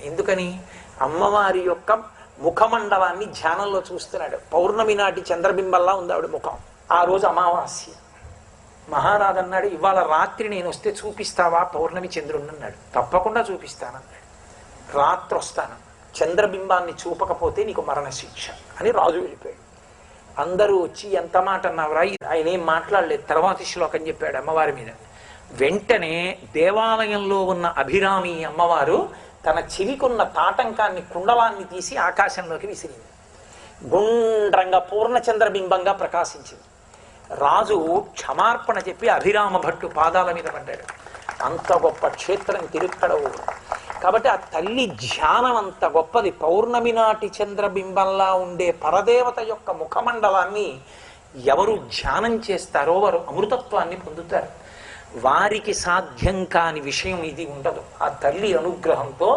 ఎందుకని అమ్మవారి యొక్క ముఖమండలాన్ని ధ్యానంలో చూస్తున్నాడు. పౌర్ణమి నాటి చంద్రబింబల్లా ఉంది ఆవిడ ముఖం. ఆ రోజు అమావాస్య. మహారాజు అన్నాడు, ఇవాళ రాత్రి నేను వస్తే చూపిస్తావా పౌర్ణమి చంద్రుడిని అన్నాడు. తప్పకుండా చూపిస్తానన్నాడు. రాత్రి వస్తాను, చంద్రబింబాన్ని చూపకపోతే నీకు మరణశిక్ష అని రాజు వెళ్ళిపోయాడు. అందరూ వచ్చి ఎంత మాట అన్నావురా? ఆయన ఏం మాట్లాడలేదు. తర్వాతి శ్లోకం చెప్పాడు అమ్మవారి మీద. వెంటనే దేవాలయంలో ఉన్న అభిరామి అమ్మవారు తన చెవికున్న తాటంకాన్ని కుండలాన్ని తీసి ఆకాశంలోకి విసిరింది. గుండ్రంగా పూర్ణచంద్రబింబంగా ప్రకాశించింది. రాజు క్షమార్పణ చెప్పి అభిరామ భట్టు పాదాల మీద పడ్డాడు. అంత గొప్ప క్షేత్రం తిరుక్కడవు. కాబట్టి ఆ తల్లి ధ్యానం అంత గొప్పది. పౌర్ణమి నాటి చంద్రబింబంలా ఉండే పరదేవత యొక్క ముఖమండలాన్ని ఎవరు ధ్యానం చేస్తారో వారు అమృతత్వాన్ని పొందుతారు. వారికి సాధ్యం కాని విషయం ఇది ఉండదు. ఆ తల్లి అనుగ్రహంతో